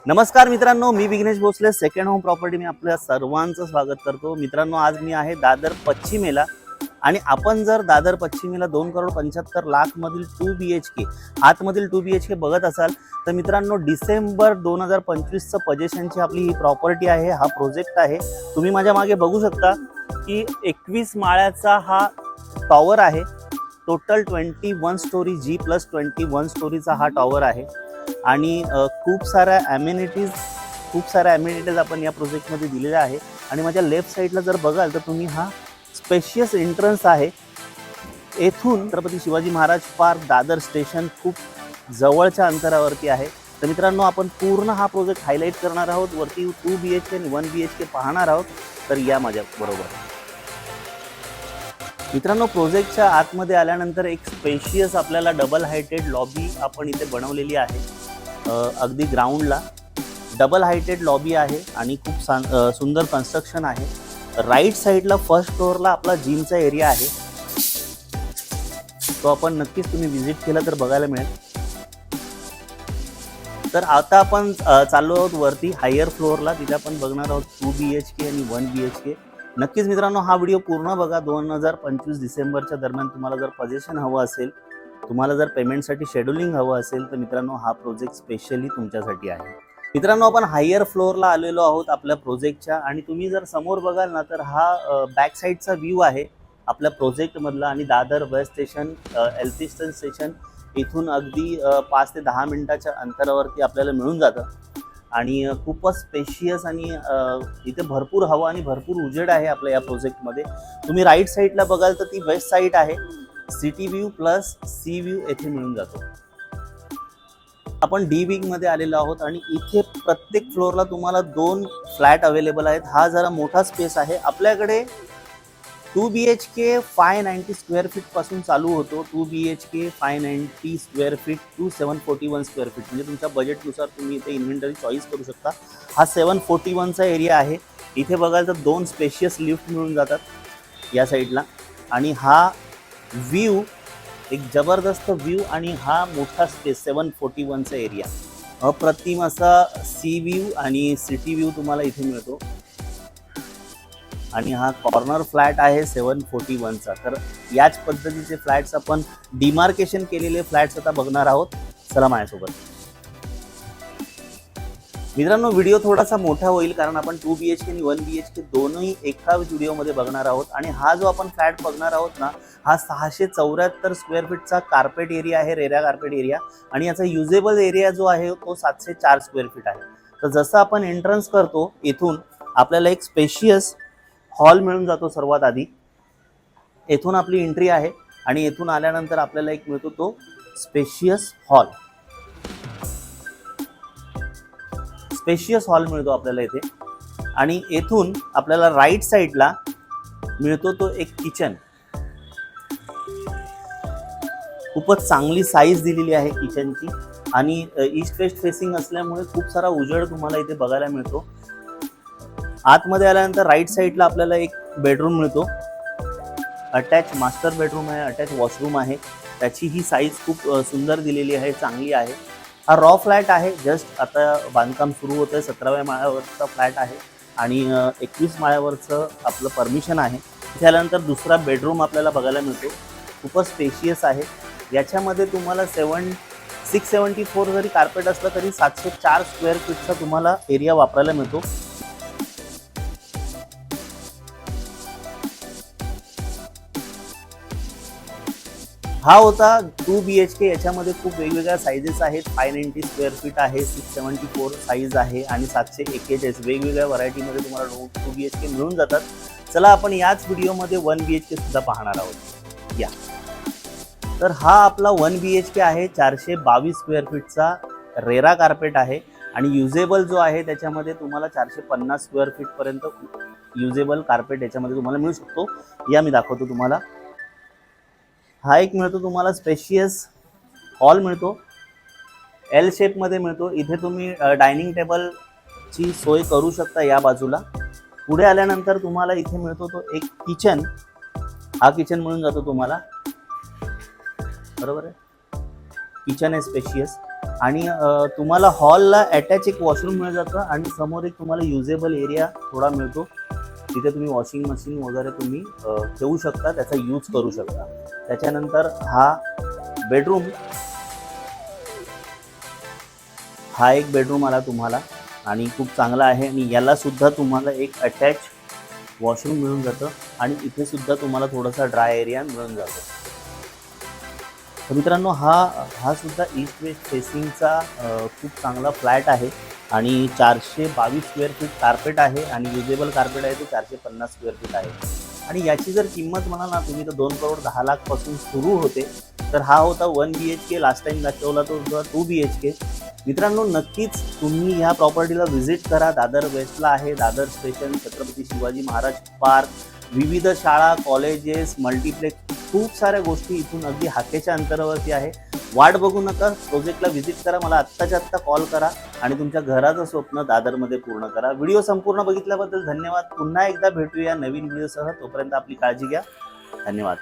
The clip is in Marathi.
नमस्कार मित्रांनो, मी Vighnesh Bhosale second home property मी आपल्या सर्वांचं स्वागत करतो। मित्रांनो, आज मी आहे दादर पश्चिमेला आणि आपण जर दादर पश्चिमेला 2,75,00,000 मधील 2 BHK आतमधील 2 BHK बघत असाल तर मित्रांनो डिसेंबर 2025चं पोझिशनची आपली ही प्रॉपर्टी आहे, हा प्रोजेक्ट आहे। तुम्ही माझ्या मागे बघू शकता की 21 माळ्याचा हा टॉवर आहे। टोटल 21 स्टोरी G+21 स्टोरीचा हा टॉवर आहे आणि खूप साऱ्या ॲम्युनिटीज आपण या प्रोजेक्टमध्ये दिलेल्या आहे। आणि माझ्या लेफ्ट साईडला जर बघाल तर तुम्ही हा स्पेशियस एंट्रन्स आहे। येथून छत्रपती शिवाजी महाराज पार्क दादर स्टेशन खूप जवळच्या अंतरावरती आहे। तर मित्रांनो, आपण पूर्ण हा प्रोजेक्ट हायलाईट करणार आहोत, वरती 2 BHK आणि 1 BHK पाहणार आहोत। तर या माझ्या बरोबर मित्रांनो, प्रोजेक्टच्या आतमध्ये आल्यानंतर एक स्पेशियस आपल्याला डबल हायटेड लॉबी आपण इथे बनवलेली आहे। अगदी ग्राउंडला डबल हायटेड लॉबी आहे आणि खूप सुंदर कन्स्ट्रक्शन आहे। राईट साईडला फर्स्ट फ्लोअरला आपला जिमचा एरिया आहे, तो आपण नक्कीच तुम्ही व्हिजिट केला तर बघायला मिळेल। तर आता आपण चाललो आहोत वरती हायर फ्लोअरला, तिथे आपण बघणार आहोत 2 BHK आणि 1 BHK। नक्कीच मित्रांनो, हा व्हिडिओ पूर्ण बघा। 2025 डिसेंबरच्या दरम्यान तुम्हाला जर पोझिशन हवं असेल, तुम्हाला जर पेमेंटसाठी शेड्यूलिंग हवं असेल तर मित्रांनो हा प्रोजेक्ट स्पेशली तुमच्यासाठी आहे। मित्रांनो, आपण हायर फ्लोअरला आलेलो आहोत आपल्या प्रोजेक्टच्या आणि तुम्ही जर समोर बघाल ना तर हा बॅक साईडचा व्ह्यू आहे आपल्या प्रोजेक्टमधला। आणि Dadar waste station, Elphinstone station इथून अगदी 5 ते 10 मिनिटाच्या अंतरावरती आपल्याला मिळून जातं आणि खूपच स्पेशियस आणि इथे भरपूर हवा आणि भरपूर उजेड आहे आपल्या या प्रोजेक्टमध्ये। तुम्ही राईट साईडला बघाल तर ती वेस्ट साईड आहे, city view plus sea view येथे मिळून जातो। आपण डी विंगमध्ये आलेलो आहोत आणि इथे प्रत्येक फ्लोअरला तुम्हाला 2 फ्लॅट अवेलेबल आहेत। हा जरा मोठा स्पेस आहे आपल्याकडे। 2 BHK 590 स्क्वेअर फीट पासून चालू होतो। 2 BHK 590 square feet to 741 square feet, म्हणजे तुमच्या बजेटनुसार तुम्ही इथे इन्व्हेंटरी चॉईस करू शकता। हा 741चा एरिया आहे। इथे बघाल तर 2 स्पेशियस लिफ्ट मिळून जातात या साईडला आणि हा व्ह्यू एक जबरदस्त व्ह्यू आणि हा मोठा स्पेस 741चा एरिया, अप्रतिम असा सी व्ह्यू आणि सिटी व्ह्यू तुम्हाला इथे मिळतो। आणि हा कॉर्नर फ्लॅट आहे 741चा। तर याच पद्धतीचे फ्लॅट्स आपण डिमार्केशन केलेले फ्लॅट्स आता बघणार आहोत, चला माझ्यासोबत। मित्रांनो, व्हिडिओ थोडासा मोठा होईल कारण आपण 2 BHK आणि 1 BHK दोन्ही एका व्हिडिओमध्ये बघणार आहोत। आणि हा जो आपण फ्लॅट बघणार आहोत ना, हा 674 स्क्वेअर फीटचा कार्पेट एरिया आहे, रेरा कार्पेट एरिया। आणि याचा युजेबल एरिया जो आहे तो 704 स्क्वेअर फीट आहे। तर जसं आपण एंट्रन्स करतो इथून आपल्याला एक स्पेशियस हॉल मिळून जातो। सर्वात आधी येथून आपली एंट्री आहे आणि येथून आल्यानंतर आपल्याला एक मिळतो तो स्पेशियस हॉल मिळतो आपल्याला इथे। आणि येथून आपल्याला राईट साईडला मिळतो तो एक किचन। खूपच चांगली साईज दिलेली आहे किचनची आणि ईस्ट वेस्ट फेसिंग असल्यामुळे खूप सारा उजेड तुम्हाला इथे बघायला मिळतो। आतमध्ये आल्यानंतर राईट साईडला आपल्याला एक बेडरूम मिळतो, अटॅच मास्टर बेडरूम आहे, अटॅच वॉशरूम आहे। त्याची ही साईज खूप सुंदर दिलेली आहे, चांगली आहे। हा रॉ फ्लॅट आहे, जस्ट आता बांधकाम सुरू होतं आहे। 17व्या माळ्यावरचा फ्लॅट आहे आणि 21 माळ्यावरचं आपलं परमिशन आहे। इथे आल्यानंतर दुसरा बेडरूम आपल्याला बघायला मिळतो, खूपच स्पेशियस आहे। याच्यामध्ये तुम्हाला 674 जरी कार्पेट असलं तरी 704 स्क्वेअर फीटचा तुम्हाला एरिया वापरायला मिळतो। हा होता 2 BHK। याच्यामध्ये खूप वेगवेगळ्या साईजेस आहेत, 590 स्क्वेअर फीट आहे, 674 साईज आहे आणि 741 वेगवेगळ्या व्हरायटीमध्ये तुम्हाला 2 BHK मिळून जातात। चला आपण याच व्हिडिओमध्ये 1 BHK सुद्धा पाहणार आहोत। या तर हा आपला 1 BHK आहे, 422 स्क्वेअर फीटचा रेरा कार्पेट आहे आणि युजेबल जो आहे त्याच्यामध्ये तुम्हाला 450 स्क्वेअर फीटपर्यंत युजेबल कार्पेट याच्यामध्ये तुम्हाला मिळू शकतो। या मी दाखवतो तुम्हाला। हा एक मिळतो तुम्हाला स्पेशियस हॉल मिळतो, एल शेपमध्ये मिळतो। इथे तुम्ही डायनिंग टेबलची सोय करू शकता या बाजूला। पुढे आल्यानंतर तुम्हाला इथे मिळतो तो एक किचन, हा किचन मिळून जातो तुम्हाला, बरोबर आहे। किचन आहे स्पेशियस आणि तुम्हाला हॉलला अटॅच एक वॉशरूम मिळून जातं आणि समोर एक तुम्हाला युजेबल एरिया थोडा मिळतो. तिथे तुम्ही वॉशिंग मशीन वगैरे तुम्ही ठेवू शकता, त्याचा यूज करू शकता. त्याच्यानंतर हा बेडरूम, हा एक बेडरूम आला तुम्हाला आणि खूप चांगला आहे आणि याला सुद्धा तुम्हाला एक अटॅच वॉशरूम मिळून जातं आणि इथे सुद्धा तुम्हाला थोडासा ड्राय एरिया मिळून जातो. तर मित्रांनो हा सुद्धा ईस्ट वेस्ट फेसिंगचा खूप चांगला फ्लॅट आहे आणि 422 स्क्वेअर फीट कार्पेट आहे आणि युजेबल कार्पेट आहे ते 450 स्क्वेअर फीट आहे. आणि याची जर किंमत म्हणाल ना तुम्ही तर 2,10,00,000 पासून सुरू होते. तर हा होता 1 BHK, लास्ट टाइम दाखवला तो होता 2 BHK. मित्रांनो नक्कीच तुम्ही ह्या प्रॉपर्टीला व्हिजिट करा. दादर वेस्टला आहे. दादर स्टेशन, छत्रपती शिवाजी महाराज पार्क, विविध शाळा, कॉलेजेस, मल्टिप्लेक्स, खूप साऱ्या गोष्टी इथून अगदी हाकेच्या अंतरावरती आहे. वाट बघू नका, प्रोजेक्टला व्हिजिट करा, मला आत्ताच्या आत्ता कॉल करा आणि तुमच्या घराचं स्वप्न दादरमध्ये पूर्ण करा. व्हिडिओ संपूर्ण बघितल्याबद्दल धन्यवाद. पुन्हा एकदा भेटूया नवीन व्हिडिओसह. तोपर्यंत आपली काळजी घ्या. धन्यवाद.